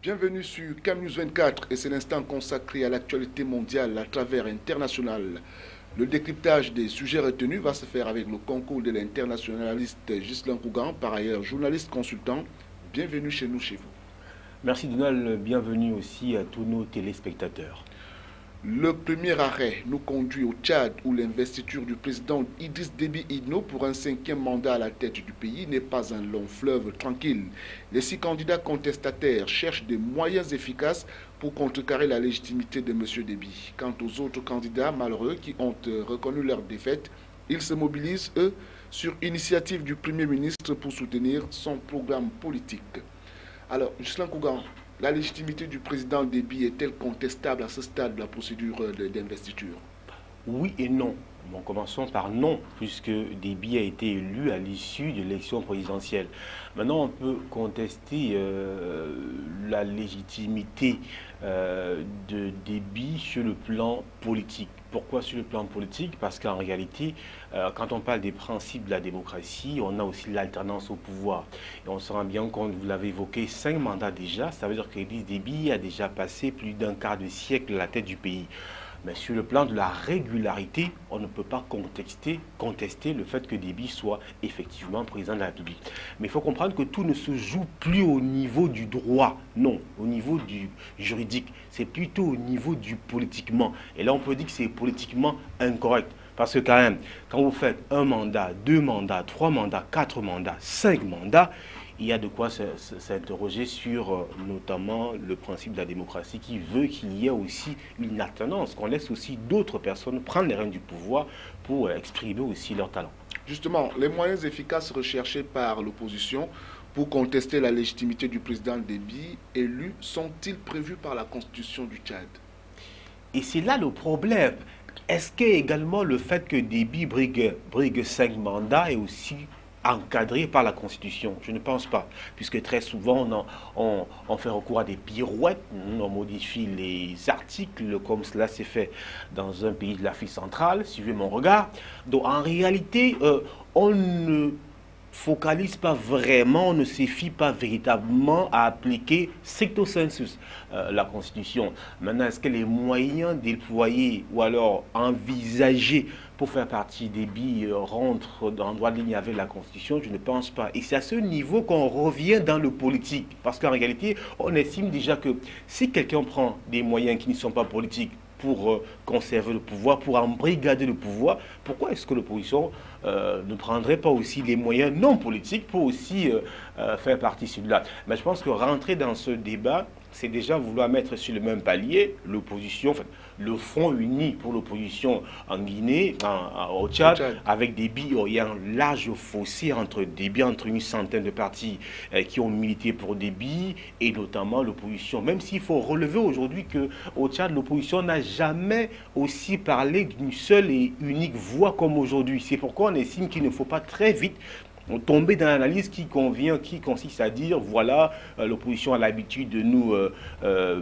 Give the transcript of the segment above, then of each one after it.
Bienvenue sur CamNews 24 et c'est l'instant consacré à l'actualité mondiale à travers international. Le décryptage des sujets retenus va se faire avec le concours de l'internationaliste Ghislain Kougan, par ailleurs journaliste consultant. Bienvenue chez nous, chez vous. Merci Donald, bienvenue aussi à tous nos téléspectateurs. Le premier arrêt nous conduit au Tchad où l'investiture du président Idriss Déby Itno pour un cinquième mandat à la tête du pays n'est pas un long fleuve tranquille. Les 6 candidats contestataires cherchent des moyens efficaces pour contrecarrer la légitimité de M. Déby. Quant aux autres candidats malheureux qui ont reconnu leur défaite, ils se mobilisent, eux, sur initiative du Premier ministre pour soutenir son programme politique. Alors, Ghislain Kougan, la légitimité du président Déby est-elle contestable à ce stade de la procédure d'investiture? Oui et non. Bon, commençons par non, puisque Déby a été élu à l'issue de l'élection présidentielle. Maintenant, on peut contester la légitimité de Déby sur le plan politique. Pourquoi sur le plan politique? Parce qu'en réalité, quand on parle des principes de la démocratie, on a aussi l'alternance au pouvoir. Et on se rend bien compte, vous l'avez évoqué, 5 mandats déjà. Ça veut dire qu'Idriss Déby a déjà passé plus d'un quart de siècle à la tête du pays. Mais sur le plan de la régularité, on ne peut pas contester le fait que Déby soit effectivement président de la République. Mais il faut comprendre que tout ne se joue plus au niveau du droit, non, au niveau du juridique. C'est plutôt au niveau du politiquement. Et là, on peut dire que c'est politiquement incorrect. Parce que quand même, quand vous faites un mandat, 2 mandats, 3 mandats, 4 mandats, 5 mandats, il y a de quoi s'interroger sur notamment le principe de la démocratie qui veut qu'il y ait aussi une alternance, qu'on laisse aussi d'autres personnes prendre les rênes du pouvoir pour exprimer aussi leur talent. Justement, les moyens efficaces recherchés par l'opposition pour contester la légitimité du président Déby élu sont-ils prévus par la constitution du Tchad? Et c'est là le problème. Est-ce que également le fait que Déby brigue 5 mandats est aussi encadré par la Constitution? Je ne pense pas, puisque très souvent on fait recours à des pirouettes, on modifie les articles comme cela s'est fait dans un pays de l'Afrique centrale, suivez mon regard. Donc en réalité, on ne focalise pas vraiment, on ne se fie pas véritablement à appliquer stricto sensus la Constitution. Maintenant, est-ce que les moyens déployés ou alors envisagés pour faire partie des billes rentrent en droit de ligne avec la Constitution? Je ne pense pas. Et c'est à ce niveau qu'on revient dans le politique. Parce qu'en réalité, on estime déjà que si quelqu'un prend des moyens qui ne sont pas politiques pour conserver le pouvoir, pour embrigader le pouvoir, pourquoi est-ce que l'opposition ne prendrait pas aussi les moyens non politiques pour aussi faire partie de celui-là? Mais je pense que rentrer dans ce débat, c'est déjà vouloir mettre sur le même palier l'opposition, enfin, le Front uni pour l'opposition en Guinée, au Tchad, avec Déby. Il y a un large fossé entre Déby, entre une centaine de partis qui ont milité pour Déby, et notamment l'opposition. Même s'il faut relever aujourd'hui qu'au Tchad, l'opposition n'a jamais aussi parlé d'une seule et unique voix comme aujourd'hui. C'est pourquoi on estime qu'il ne faut pas très vite tomber dans l'analyse qui consiste à dire, voilà, l'opposition a l'habitude de nous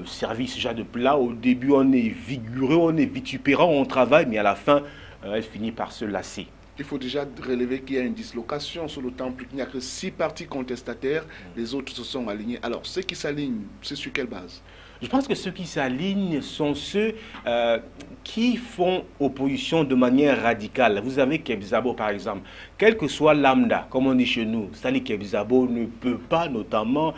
servir ce genre de plat. Au début, on est vigoureux, on est vitupérant, on travaille, mais à la fin, elle finit par se lasser. Il faut déjà relever qu'il y a une dislocation sur le temps, plus qu'il n'y a que 6 partis contestataires, les autres se sont alignés. Alors, ceux qui s'alignent, c'est sur quelle base? Je pense que ceux qui s'alignent sont ceux qui font opposition de manière radicale. Vous avez Kebzabo par exemple. Quel que soit lambda, comme on dit chez nous, Sali Kebzabo ne peut pas notamment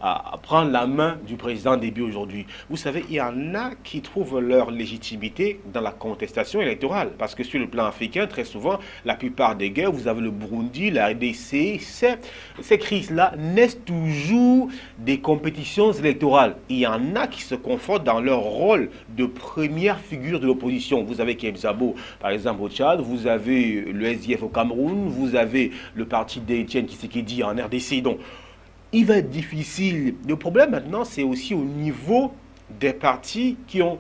à prendre la main du président Déby aujourd'hui. Vous savez, il y en a qui trouvent leur légitimité dans la contestation électorale. Parce que sur le plan africain, très souvent, la plupart des guerres, vous avez le Burundi, la RDC, ces crises-là naissent toujours des compétitions électorales. Il y en a qui se confortent dans leur rôle de première figure de l'opposition. Vous avez Kebzabo, par exemple, au Tchad, vous avez le SDF au Cameroun, vous avez le parti d'Étienne Tshisekedi en RDC. Donc, il va être difficile. Le problème maintenant, c'est aussi au niveau des partis qui ont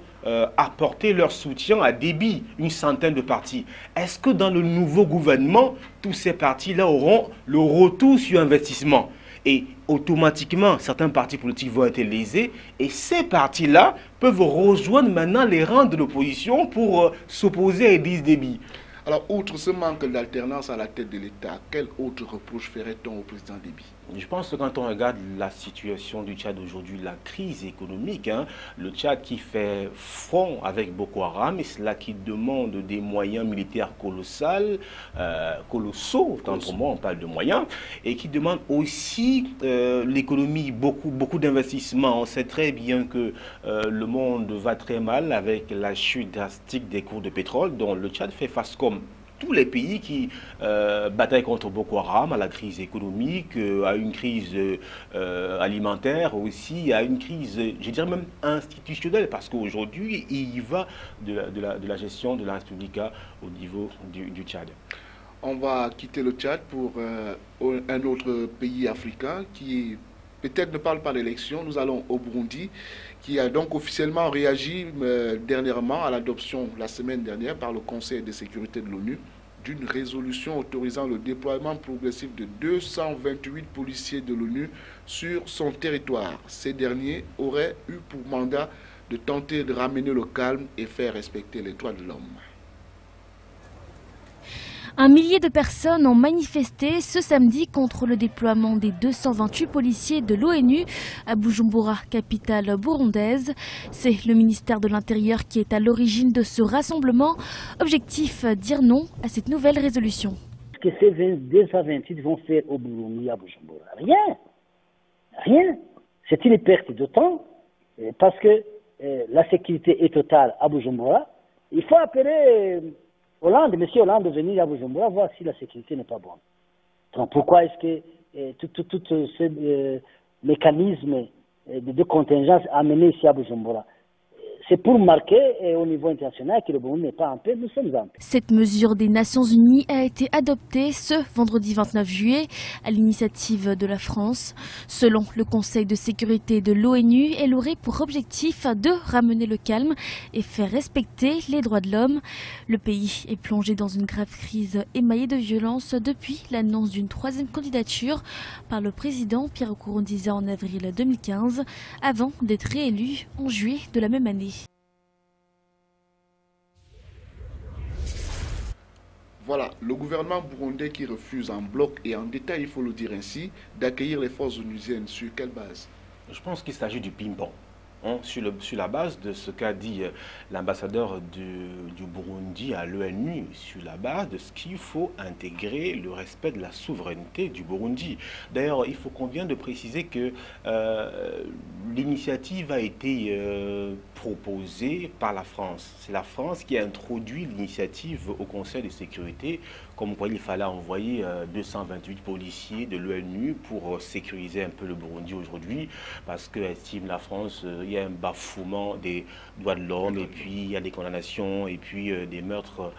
apporté leur soutien à Déby, une centaine de partis. Est-ce que dans le nouveau gouvernement, tous ces partis-là auront le retour sur investissement? Et automatiquement, certains partis politiques vont être lésés et ces partis-là peuvent rejoindre maintenant les rangs de l'opposition pour s'opposer à Idriss Déby. Alors, outre ce manque d'alternance à la tête de l'État, quel autre reproche ferait-on au président Déby? Je pense que quand on regarde la situation du Tchad aujourd'hui, la crise économique, hein, le Tchad qui fait front avec Boko Haram, et cela qui demande des moyens militaires colossaux, tant pour moi on parle de moyens, et qui demande aussi l'économie, beaucoup d'investissements. On sait très bien que le monde va très mal avec la chute drastique des cours de pétrole, dont le Tchad fait face comme tous les pays qui bataillent contre Boko Haram, à la crise économique, à une crise alimentaire aussi, à une crise, je dirais même institutionnelle, parce qu'aujourd'hui, il y va de la gestion de la République au niveau du Tchad. On va quitter le Tchad pour un autre pays africain qui peut-être ne parle pas d'élection. Nous allons au Burundi, qui a donc officiellement réagi dernièrement à l'adoption la semaine dernière par le Conseil de sécurité de l'ONU d'une résolution autorisant le déploiement progressif de 228 policiers de l'ONU sur son territoire. Ces derniers auraient eu pour mandat de tenter de ramener le calme et faire respecter les droits de l'homme. Un millier de personnes ont manifesté ce samedi contre le déploiement des 228 policiers de l'ONU à Bujumbura, capitale burundaise. C'est le ministère de l'Intérieur qui est à l'origine de ce rassemblement. Objectif, dire non à cette nouvelle résolution. Ce que ces 228 vont faire au Burundi à Bujumbura? Rien. Rien. C'est une perte de temps parce que la sécurité est totale à Bujumbura. Il faut appeler Hollande, M. Hollande, venir à Bujumbura voir si la sécurité n'est pas bonne. Donc pourquoi est-ce que tout ce mécanisme de contingence amené ici à Bujumbura? C'est pour marquer au niveau international que le Burundi n'est pas en paix, nous sommes en paix. Cette mesure des Nations Unies a été adoptée ce vendredi 29 juillet à l'initiative de la France. Selon le Conseil de sécurité de l'ONU, elle aurait pour objectif de ramener le calme et faire respecter les droits de l'homme. Le pays est plongé dans une grave crise émaillée de violence depuis l'annonce d'une troisième candidature par le président Pierre Nkurunziza en avril 2015, avant d'être réélu en juillet de la même année. Voilà, le gouvernement burundais qui refuse en bloc et en détail, il faut le dire ainsi, d'accueillir les forces onusiennes. Sur quelle base? Je pense qu'il s'agit du ping-pong. Sur la base de ce qu'a dit l'ambassadeur du Burundi à l'ONU, sur la base de ce qu'il faut intégrer le respect de la souveraineté du Burundi. D'ailleurs, il faut qu'on vienne de préciser que l'initiative a été proposée par la France. C'est la France qui a introduit l'initiative au Conseil de sécurité, comme quoi il fallait envoyer 228 policiers de l'ONU pour sécuriser un peu le Burundi aujourd'hui, parce que, estime la France, il y a un bafouement des droits de l'homme, et puis il y a des condamnations, et puis des meurtres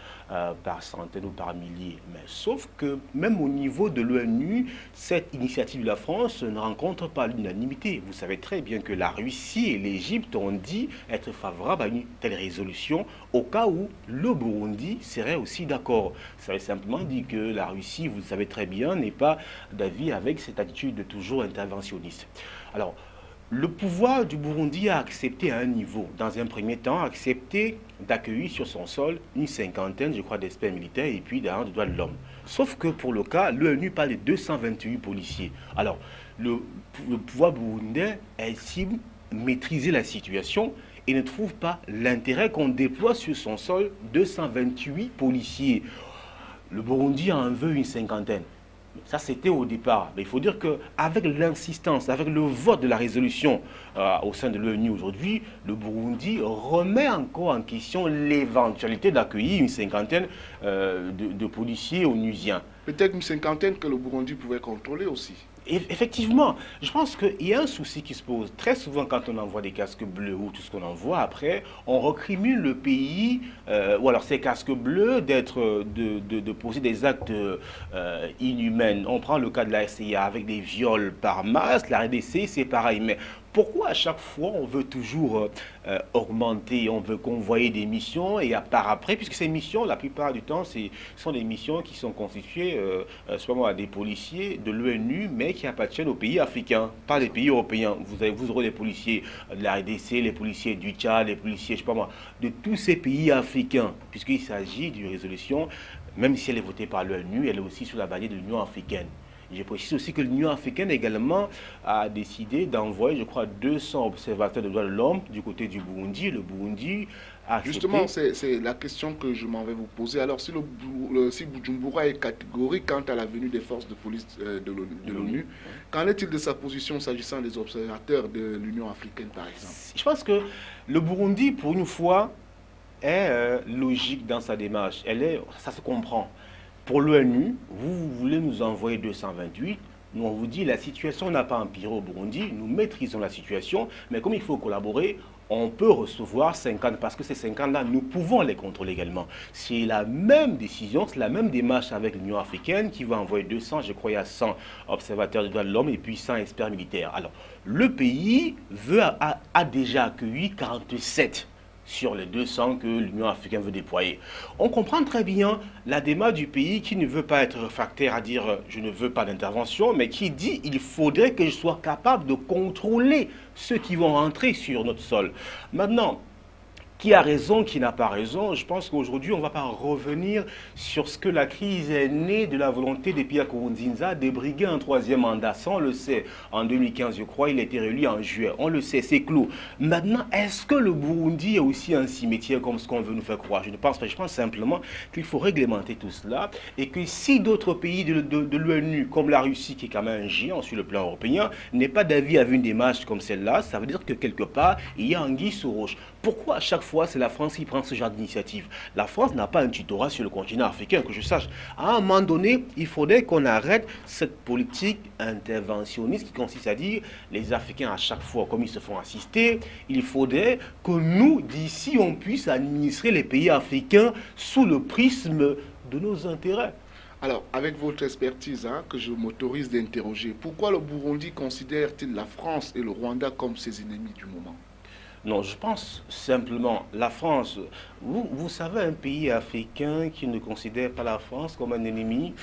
par centaines ou par milliers. Mais sauf que même au niveau de l'ONU, cette initiative de la France ne rencontre pas l'unanimité. Vous savez très bien que la Russie et l'Égypte ont dit être favorables à une telle résolution au cas où le Burundi serait aussi d'accord. Ça veut simplement dire que la Russie, vous le savez très bien, n'est pas d'avis avec cette attitude de toujours interventionniste. Alors, le pouvoir du Burundi a accepté à un niveau, dans un premier temps, accepté d'accueillir sur son sol une cinquantaine, je crois, d'experts militaires et puis des droits de l'homme. Sauf que pour le cas, l'ONU parle de 228 policiers. Alors, le pouvoir burundais estime maîtriser la situation et ne trouve pas l'intérêt qu'on déploie sur son sol 228 policiers. Le Burundi en veut une cinquantaine. Ça, c'était au départ. Mais il faut dire qu'avec l'insistance, avec le vote de la résolution au sein de l'ONU aujourd'hui, le Burundi remet encore en question l'éventualité d'accueillir une cinquantaine de policiers onusiens. Peut-être une cinquantaine que le Burundi pouvait contrôler aussi. Effectivement, je pense qu'il y a un souci qui se pose. Très souvent, quand on envoie des casques bleus ou tout ce qu'on envoie, après, on recrimine le pays, ou alors ces casques bleus, de poser des actes inhumains. On prend le cas de la SCA avec des viols par masse, la RDC, c'est pareil. Mais pourquoi à chaque fois on veut toujours augmenter, on veut convoyer des missions et par après, puisque ces missions, la plupart du temps, sont des missions qui sont constituées soit à des policiers de l'ONU, mais qui appartiennent aux pays africains, pas les pays européens. Vous aurez les policiers de la RDC, les policiers du Tchad, les policiers, je sais pas moi, de tous ces pays africains, puisqu'il s'agit d'une résolution, même si elle est votée par l'ONU, elle est aussi sous la bannière de l'Union africaine. Je précise aussi que l'Union africaine également a décidé d'envoyer, je crois, 200 observateurs des droits de l'homme du côté du Burundi. Le Burundi a accepté. Justement, c'est la question que je m'en vais vous poser. Alors, si Bujumbura est catégorique quant à la venue des forces de police de l'ONU, qu'en est-il de sa position s'agissant des observateurs de l'Union africaine, par exemple? Je pense que le Burundi, pour une fois, est logique dans sa démarche. Ça se comprend. Pour l'ONU, vous voulez nous envoyer 228. Nous, on vous dit la situation n'a pas empiré au Burundi. Nous maîtrisons la situation. Mais comme il faut collaborer, on peut recevoir 50 parce que ces 50-là, nous pouvons les contrôler également. C'est la même décision, c'est la même démarche avec l'Union africaine qui va envoyer 200, je crois, il y a 100 observateurs des droits de l'homme et puis 100 experts militaires. Alors, le pays a déjà accueilli 47 sur les 200 que l'Union africaine veut déployer. On comprend très bien la démarche du pays qui ne veut pas être réfractaire à dire je ne veux pas d'intervention, mais qui dit il faudrait que je sois capable de contrôler ceux qui vont rentrer sur notre sol. Maintenant, qui a raison, qui n'a pas raison, je pense qu'aujourd'hui, on ne va pas revenir sur ce que la crise est née de la volonté de Pierre Nkurunziza de briguer un troisième mandat. Ça, on le sait. En 2015, je crois, il a été réélu en juillet. On le sait, c'est clos. Maintenant, est-ce que le Burundi est aussi un cimetière comme ce qu'on veut nous faire croire? Je ne pense pas. Je pense simplement qu'il faut réglementer tout cela et que si d'autres pays de l'ONU, comme la Russie, qui est quand même un géant sur le plan européen, n'est pas d'avis avec une démarche comme celle-là, ça veut dire que quelque part, il y a anguille sous roche. Pourquoi à chaque fois c'est la France qui prend ce genre d'initiative? La France n'a pas un tutorat sur le continent africain, que je sache. À un moment donné, il faudrait qu'on arrête cette politique interventionniste qui consiste à dire les Africains à chaque fois, comme ils se font assister, il faudrait que nous, d'ici, on puisse administrer les pays africains sous le prisme de nos intérêts. Alors, avec votre expertise, que je m'autorise d'interroger, pourquoi le Burundi considère-t-il la France et le Rwanda comme ses ennemis du moment? Non, je pense simplement, la France, vous savez, un pays africain qui ne considère pas la France comme un ennemi,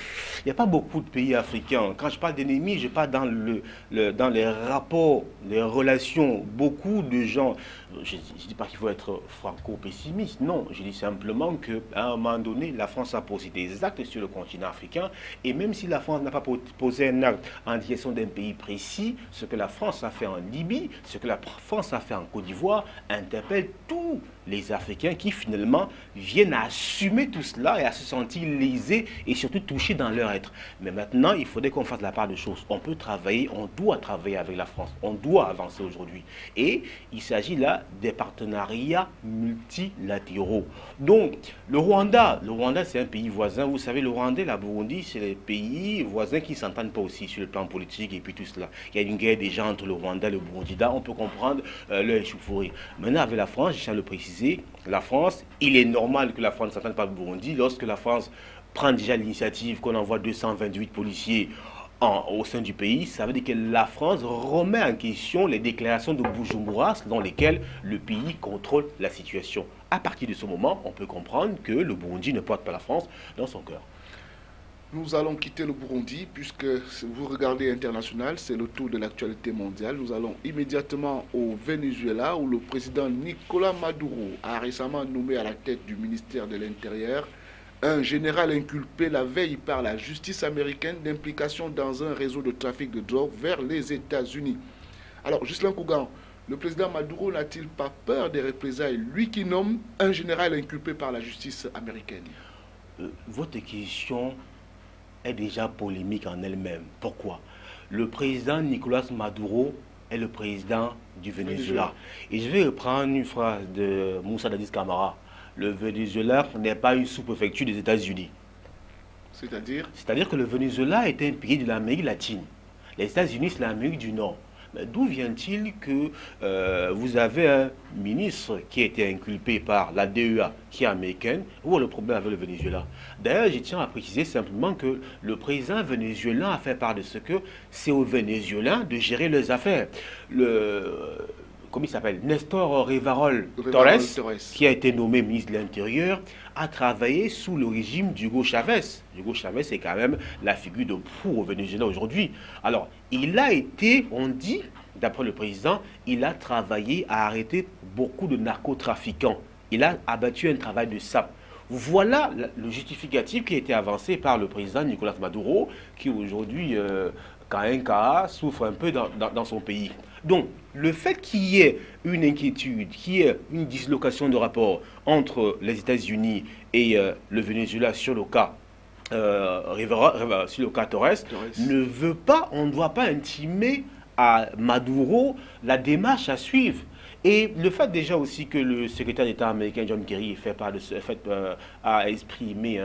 il n'y a pas beaucoup de pays africains. Quand je parle d'ennemis, je parle dans les rapports, les relations. Beaucoup de gens, je ne dis pas qu'il faut être franco-pessimiste, non, je dis simplement qu'à un moment donné, la France a posé des actes sur le continent africain, et même si la France n'a pas posé un acte en direction d'un pays précis, ce que la France a fait en Libye, ce que la France a fait en Côte d'Ivoire, interpelle tous les Africains qui finalement viennent à assumer tout cela et à se sentir lésés et surtout touchés dans leur être. Mais maintenant, il faudrait qu'on fasse la part de choses. On peut travailler, on doit travailler avec la France, on doit avancer aujourd'hui. Et il s'agit là des partenariats multilatéraux. Donc, le Rwanda c'est un pays voisin. Vous savez, le Rwanda et la Burundi, c'est les pays voisins qui ne s'entendent pas aussi sur le plan politique et puis tout cela. Il y a une guerre déjà entre le Rwanda et le Burundi. Là, on peut comprendre leur échauffourée. Maintenant, avec la France, je tiens à le préciser, la France, il est normal que la France ne s'entende pas avec le Burundi. Lorsque la France prend déjà l'initiative qu'on envoie 228 policiers au sein du pays, ça veut dire que la France remet en question les déclarations de Bujumbura selon lesquelles le pays contrôle la situation. À partir de ce moment, on peut comprendre que le Burundi ne porte pas la France dans son cœur. Nous allons quitter le Burundi puisque vous regardez international, c'est le tour de l'actualité mondiale. Nous allons immédiatement au Venezuela où le président Nicolás Maduro a récemment nommé à la tête du ministère de l'Intérieur un général inculpé la veille par la justice américaine d'implication dans un réseau de trafic de drogue vers les États-Unis. Alors, Ghislain Kougan, le président Maduro n'a-t-il pas peur des représailles, lui qui nomme un général inculpé par la justice américaine? Votre question est déjà polémique en elle-même. Pourquoi? Le président Nicolás Maduro est le président du Venezuela. Et je vais reprendre une phrase de Moussa Dadis Camara. Le Venezuela n'est pas une sous-préfecture des États-Unis. C'est-à-dire? C'est-à-dire que le Venezuela est un pays de l'Amérique latine. Les États-Unis, c'est l'Amérique du Nord. Mais d'où vient-il que vous avez un ministre qui a été inculpé par la DEA, qui est américaine, ou le problème avec le Venezuela? D'ailleurs, je tiens à préciser simplement que le président vénézuélien a fait part de ce que c'est aux Vénézuéliens de gérer leurs affaires. Comment il s'appelle, Nestor Rivarol Torres, qui a été nommé ministre de l'Intérieur, a travaillé sous le régime d'Hugo Chavez. Hugo Chavez est quand même la figure de proue au Venezuela aujourd'hui. Alors, il a été, on dit, d'après le président, il a travaillé à arrêter beaucoup de narcotrafiquants. Il a abattu un travail de sape. Voilà le justificatif qui a été avancé par le président Nicolas Maduro, qui aujourd'hui, quand un cas, souffre un peu dans son pays. Donc, le fait qu'il y ait une inquiétude, qu'il y ait une dislocation de rapport entre les États-Unis et le Venezuela sur le cas sur le cas Torres, ne veut pas, on ne doit pas intimer à Maduro la démarche à suivre. Et le fait déjà aussi que le secrétaire d'État américain John Kerry a exprimé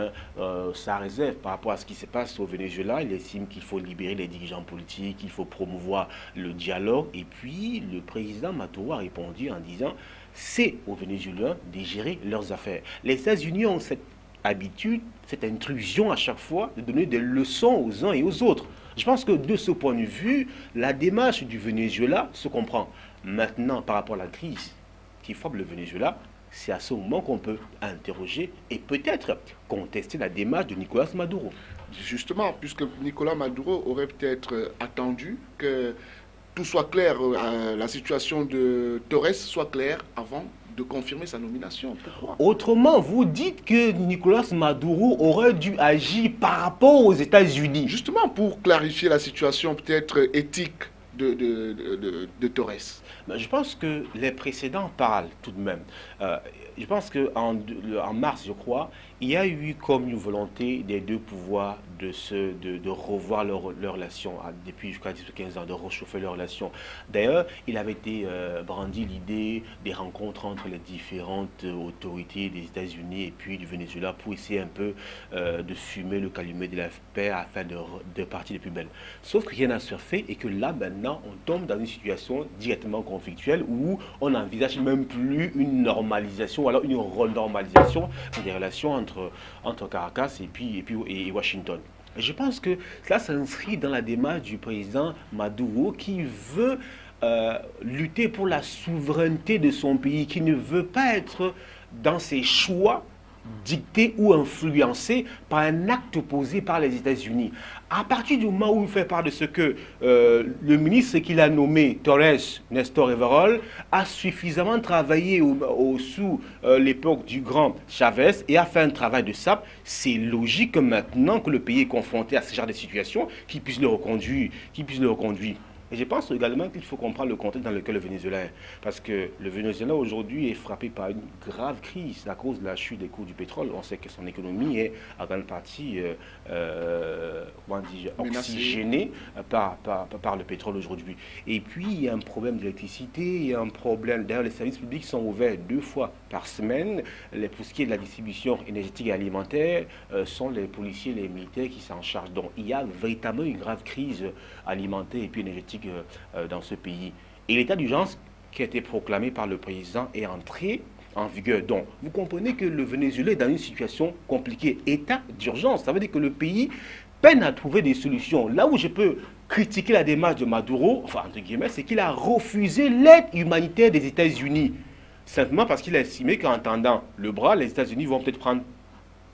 sa réserve par rapport à ce qui se passe au Venezuela, il estime qu'il faut libérer les dirigeants politiques, qu'il faut promouvoir le dialogue. Et puis le président Maduro a répondu en disant c'est aux Vénézuéliens de gérer leurs affaires. Les États-Unis ont cette habitude, cette intrusion à chaque fois de donner des leçons aux uns et aux autres. Je pense que de ce point de vue, la démarche du Venezuela se comprend. Maintenant, par rapport à la crise qui frappe le Venezuela, c'est à ce moment qu'on peut interroger et peut-être contester la démarche de Nicolas Maduro. Justement, puisque Nicolas Maduro aurait peut-être attendu que tout soit clair, la situation de Torres soit claire avant de confirmer sa nomination. Pourquoi? Autrement, vous dites que Nicolas Maduro aurait dû agir par rapport aux États-Unis. Justement, pour clarifier la situation peut-être éthique de Torres. Je pense que les précédents parlent tout de même. Je pense qu'en mars, je crois, il y a eu comme une volonté des deux pouvoirs de revoir leur relation, depuis jusqu'à 10 ou 15 ans, de réchauffer leur relation. D'ailleurs, il avait été brandi l'idée des rencontres entre les différentes autorités des États-Unis et puis du Venezuela pour essayer un peu de fumer le calumet de la paix afin de partir les plus belles. Sauf que rien n'a se fait et que là, maintenant, on tombe dans une situation directement conflictuelle où on n'envisage même plus une normalisation ou alors une renormalisation des relations entre Caracas et Washington. Et je pense que cela s'inscrit dans la démarche du président Maduro qui veut lutter pour la souveraineté de son pays, qui ne veut pas être dans ses choix dicté ou influencé par un acte posé par les États-Unis. À partir du moment où il fait part de ce que le ministre qu'il a nommé, Torres, Nestor Everol, a suffisamment travaillé sous l'époque du grand Chavez et a fait un travail de sape, c'est logique que maintenant que le pays est confronté à ce genre de situation, qu'il puisse le reconduire. Et je pense également qu'il faut comprendre le contexte dans lequel le Venezuela est. Parce que le Venezuela aujourd'hui est frappé par une grave crise à cause de la chute des cours du pétrole. On sait que son économie est en grande partie oxygénée par le pétrole aujourd'hui. Et puis il y a un problème d'électricité, il y a un problème. D'ailleurs, les services publics sont ouverts 2 fois par semaine. Pour ce qui est de la distribution énergétique et alimentaire, sont les policiers et les militaires qui s'en chargent. Donc il y a véritablement une grave crise alimentaire et puis énergétique dans ce pays. Et l'état d'urgence qui a été proclamé par le président est entré en vigueur. Donc, vous comprenez que le Venezuela est dans une situation compliquée. État d'urgence, ça veut dire que le pays peine à trouver des solutions. Là où je peux critiquer la démarche de Maduro, enfin, entre guillemets, c'est qu'il a refusé l'aide humanitaire des États-Unis. Simplement parce qu'il a estimé qu'en tendant le bras, les États-Unis vont peut-être prendre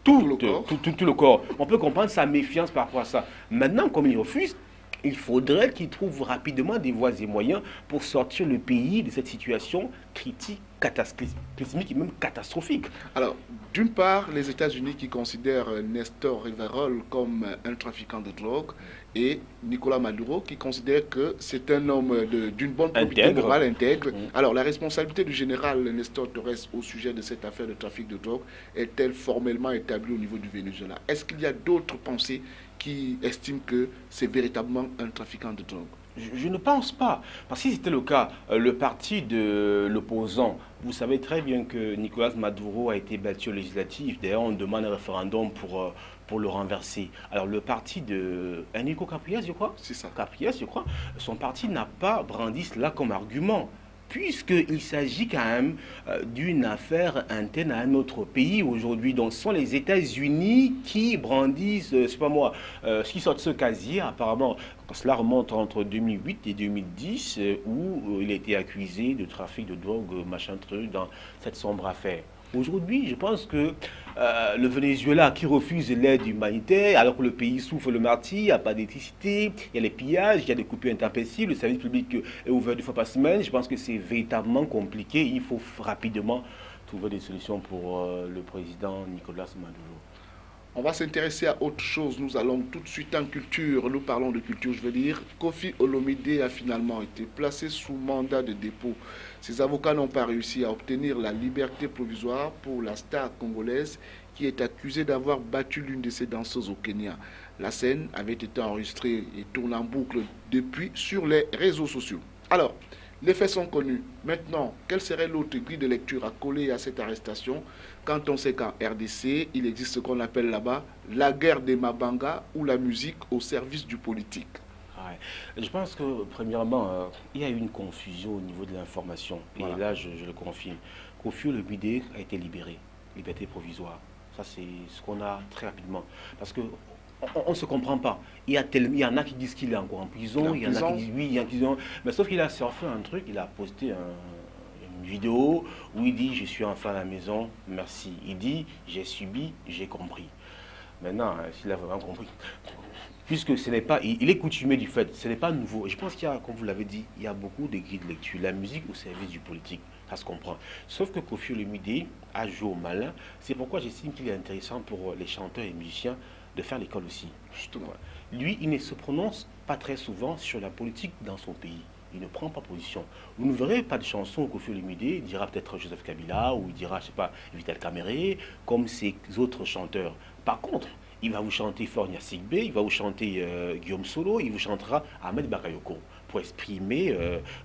tout le corps. On peut comprendre sa méfiance par rapport à ça. Maintenant, comme il refuse, il faudrait qu'il trouve rapidement des voies et moyens pour sortir le pays de cette situation critique, cataclysmique et même catastrophique. Alors, d'une part, les États-Unis qui considèrent Nestor Everol comme un trafiquant de drogue et Nicolas Maduro qui considère que c'est un homme d'une bonne probité morale intègre. Alors, la responsabilité du général Nestor Torres au sujet de cette affaire de trafic de drogue est-elle formellement établie au niveau du Venezuela? Est-ce qu'il y a d'autres pensées qui estiment que c'est véritablement un trafiquant de drogue? Je ne pense pas. Parce que si c'était le cas, le parti de l'opposant, vous savez très bien que Nicolas Maduro a été battu aux législatives. D'ailleurs, on demande un référendum pour le renverser. Alors, le parti de Enrico Capriles, je crois. C'est ça. Capriles, je crois. Son parti n'a pas brandi cela comme argument, puisqu'il s'agit quand même d'une affaire interne à un autre pays aujourd'hui. Donc, ce sont les États-Unis qui brandissent, je sais pas moi, qui sortent ce casier, apparemment. Cela remonte entre 2008 et 2010, où il a été accusé de trafic de drogue, machin truc, dans cette sombre affaire. Aujourd'hui, je pense que le Venezuela qui refuse l'aide humanitaire, alors que le pays souffre le martyre, il n'y a pas d'électricité, il y a les pillages, il y a des coupures intempestives, le service public est ouvert 2 fois par semaine. Je pense que c'est véritablement compliqué. Il faut rapidement trouver des solutions pour le président Nicolas Maduro. On va s'intéresser à autre chose. Nous allons tout de suite en culture. Nous parlons de culture, je veux dire. Koffi Olomide a finalement été placé sous mandat de dépôt. Ses avocats n'ont pas réussi à obtenir la liberté provisoire pour la star congolaise qui est accusée d'avoir battu l'une de ses danseuses au Kenya. La scène avait été enregistrée et tourne en boucle depuis sur les réseaux sociaux. Alors, les faits sont connus. Maintenant, quelle serait l'autre grille de lecture à coller à cette arrestation quand on sait qu'en RDC, il existe ce qu'on appelle là-bas la guerre des Mabanga ou la musique au service du politique? Ouais. Je pense que, premièrement, il y a eu une confusion au niveau de l'information. Voilà. Et là, je le confirme. Koffi Olomide a été libéré, liberté provisoire. Ça, c'est ce qu'on a très rapidement. Parce que on ne se comprend pas. Il y en a qui disent qu'il est encore en prison, il y en a qui disent oui, il y en a qui disent non. Mais sauf qu'il a surfé un truc, il a posté une vidéo où il dit « Je suis enfin à la maison, merci ». Il dit « J'ai subi, j'ai compris ». Maintenant, s'il a vraiment compris, puisque ce n'est pas, il est coutumier du fait, ce n'est pas nouveau. Et je pense qu'il y a, comme vous l'avez dit, il y a beaucoup de grilles de lecture. La musique au service du politique, ça se comprend. Sauf que Koffi Olomide a joué au malin. C'est pourquoi j'estime qu'il est intéressant pour les chanteurs et musiciens de faire l'école aussi. Justement. Lui, il ne se prononce pas très souvent sur la politique dans son pays. Il ne prend pas position. Vous ne verrez pas de chanson où Koffi Olomide dira peut-être Joseph Kabila ou il dira, je sais pas, Vital Kamerhe, comme ces autres chanteurs. Par contre, il va vous chanter Fornia Sigbe, il va vous chanter Guillaume Soro, il vous chantera Ahmed Bakayoko pour exprimer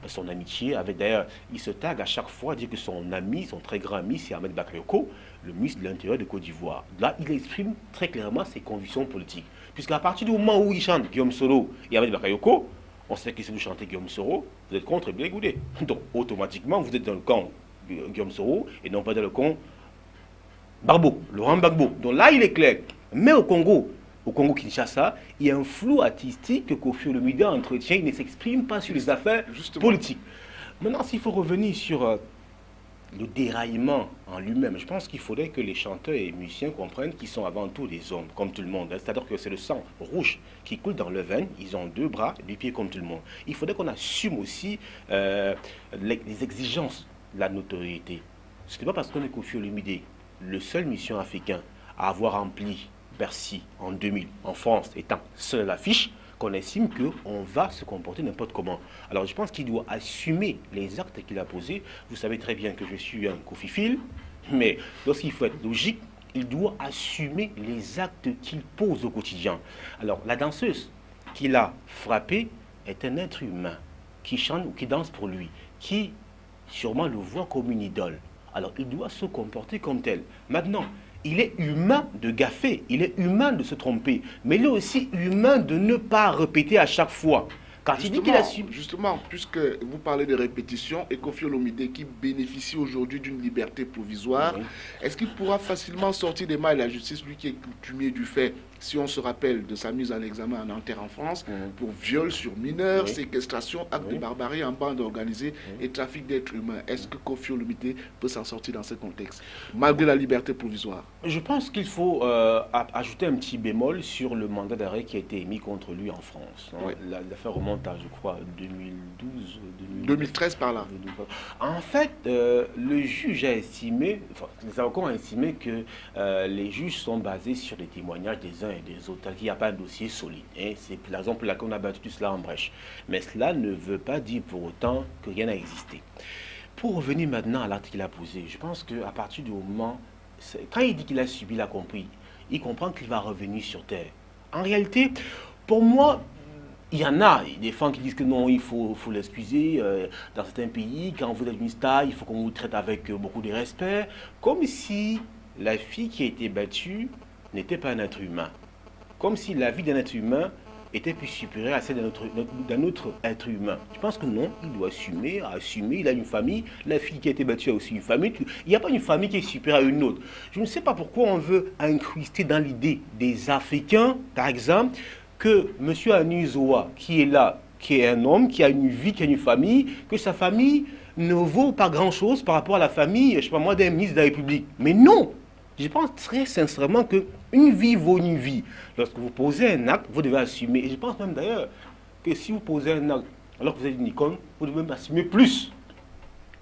son amitié avec, d'ailleurs, il se tague à chaque fois, dire que son ami, son très grand ami, c'est Ahmed Bakayoko, le ministre de l'Intérieur de Côte d'Ivoire. Là, il exprime très clairement ses convictions politiques. Puisqu'à partir du moment où il chante Guillaume Soro et Ahmed Bakayoko, on sait que si vous chantez Guillaume Soro, vous êtes contre Blé Goudé. Donc, automatiquement, vous êtes dans le camp Guillaume Soro et non pas dans le camp Barbeau, Laurent Gbagbo. Donc là, il est clair. Mais au Congo Kinshasa, il y a un flou artistique que Koffi Olomide entretient, il ne s'exprime pas sur les affaires politiques. Maintenant, s'il faut revenir sur le déraillement en lui-même, je pense qu'il faudrait que les chanteurs et musiciens comprennent qu'ils sont avant tout des hommes, comme tout le monde. C'est-à-dire que c'est le sang rouge qui coule dans leurs veines, ils ont 2 bras, 2 pieds comme tout le monde. Il faudrait qu'on assume aussi les exigences de la notoriété. Ce n'est pas parce qu'on est Koffi Olomide, le seul mission africain à avoir rempli Bercy en 2000, en France, étant seul à l'affiche, qu'on estime qu'on va se comporter n'importe comment. Alors je pense qu'il doit assumer les actes qu'il a posés. Vous savez très bien que je suis un Kofi-phile, mais lorsqu'il faut être logique, il doit assumer les actes qu'il pose au quotidien. Alors la danseuse qu'il a frappée est un être humain qui chante ou qui danse pour lui, qui sûrement le voit comme une idole. Alors il doit se comporter comme tel. Maintenant, il est humain de gaffer, il est humain de se tromper, mais il est aussi humain de ne pas répéter à chaque fois. Quand il dit qu'il a su... Justement, puisque vous parlez de répétition, et Koffi Olomide qui bénéficie aujourd'hui d'une liberté provisoire, oui. Est-ce qu'il pourra facilement sortir des mailles de la justice, lui qui est coutumier du fait, si on se rappelle de sa mise en examen en enterre en France, pour viol sur mineurs, séquestration, actes de barbarie en bande organisée et trafic d'êtres humains? Est-ce que Koffi Olomide peut s'en sortir dans ce contexte, malgré la liberté provisoire? Je pense qu'il faut ajouter un petit bémol sur le mandat d'arrêt qui a été émis contre lui en France. Oui. L'affaire remonte à, je crois, 2013 par là. En fait, le juge a estimé, enfin, les avocats ont estimé que les juges sont basés sur les témoignages des uns et des autres, qu'il n'y a pas un dossier solide. Hein. C'est la raison pour laquelle on a battu tout cela en brèche. Mais cela ne veut pas dire pour autant que rien n'a existé. Pour revenir maintenant à l'acte qu'il a posé, je pense qu'à partir du moment, quand il dit qu'il a subi, il a compris, il comprend qu'il va revenir sur terre. En réalité, pour moi, il y en a des femmes qui disent que non, il faut l'excuser. Dans certains pays, quand vous êtes une star, il faut qu'on vous traite avec beaucoup de respect. Comme si la fille qui a été battue n'était pas un être humain. Comme si la vie d'un être humain était plus supérieure à celle d'un autre être humain. Je pense que non, il doit assumer, il a une famille, la fille qui a été battue a aussi une famille. Il n'y a pas une famille qui est supérieure à une autre. Je ne sais pas pourquoi on veut incruster dans l'idée des Africains, par exemple, que M. Anizoa, qui est là, qui est un homme, qui a une vie, qui a une famille, que sa famille ne vaut pas grand-chose par rapport à la famille, je sais pas moi, d'un ministre de la République. Mais non! Je pense très sincèrement qu'une vie vaut une vie. Lorsque vous posez un acte, vous devez assumer. Et je pense même d'ailleurs que si vous posez un acte alors que vous êtes une icône, vous devez même assumer plus.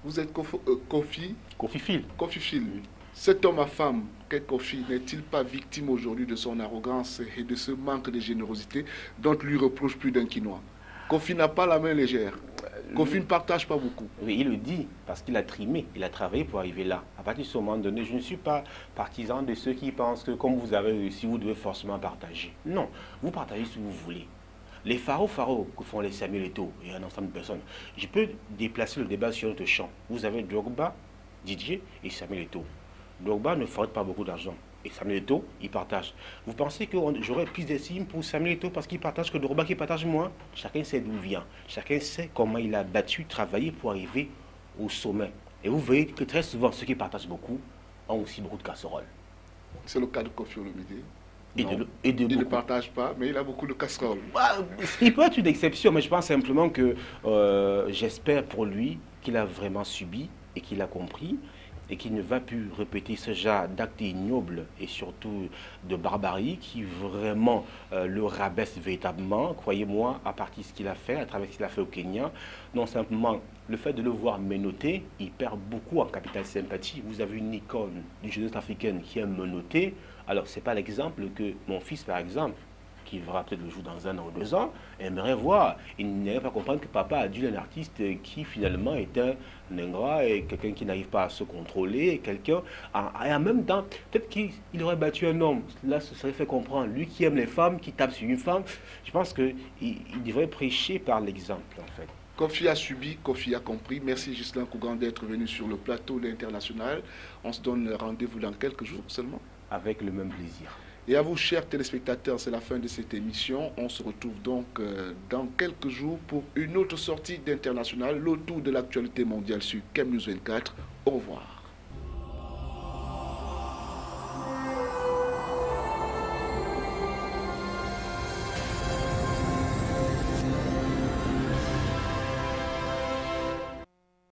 Vous êtes Kofi Phil. Kofi Phil. Cet homme à femme qu'est Kofi n'est-il pas victime aujourd'hui de son arrogance et de ce manque de générosité dont lui reproche plus d'un Quinois? Kofi n'a pas la main légère. Kofi ne partage pas beaucoup. Oui, il le dit parce qu'il a trimé, il a travaillé pour arriver là. À partir de ce moment donné, je ne suis pas partisan de ceux qui pensent que comme vous avez réussi, vous devez forcément partager. Non, vous partagez ce que vous voulez. Les pharaons que font les Samuel Eto'o et un ensemble de personnes, je peux déplacer le débat sur notre champ. Vous avez Drogba, Didier et Samuel Eto'o. Drogba ne faute pas beaucoup d'argent. Et Samuel Eto'o, il partage. Vous pensez que j'aurais plus d'estime pour Samuel Eto'o parce qu'il partage que Drogba qui partage moins? Chacun sait d'où il vient. Chacun sait comment il a battu, travaillé pour arriver au sommet. Et vous voyez que très souvent, ceux qui partagent beaucoup ont aussi beaucoup de casseroles. C'est le cas de Kofi Olomide. Il ne partage pas, mais il a beaucoup de casseroles. Il peut être une exception, mais je pense simplement que j'espère pour lui qu'il a vraiment subi et qu'il a compris et qu'il ne va plus répéter ce genre d'actes ignobles et surtout de barbarie qui vraiment le rabaisse véritablement. Croyez-moi, à partir de ce qu'il a fait, à travers ce qu'il a fait au Kenya, non simplement le fait de le voir menotté, il perd beaucoup en capital sympathie. Vous avez une icône du jeunesse africaine qui est menottée. Alors, ce n'est pas l'exemple que mon fils, par exemple, qui verra peut-être le jour dans 1 an ou 2 ans, aimerait voir. Il n'aimerait pas comprendre que papa a dû un artiste qui finalement est un ingrat et quelqu'un qui n'arrive pas à se contrôler, quelqu'un, et en même temps, peut-être qu'il aurait battu un homme. Là, ce serait fait comprendre. Lui qui aime les femmes, qui tape sur une femme, je pense qu'il devrait prêcher par l'exemple, en fait. Kofi a subi, Kofi a compris. Merci Ghislain Kougan d'être venu sur le plateau de l'International. On se donne rendez-vous dans quelques jours seulement. Avec le même plaisir. Et à vous, chers téléspectateurs, c'est la fin de cette émission. On se retrouve donc dans quelques jours pour une autre sortie d'International, le tour de l'actualité mondiale sur Chem News 24. Au revoir.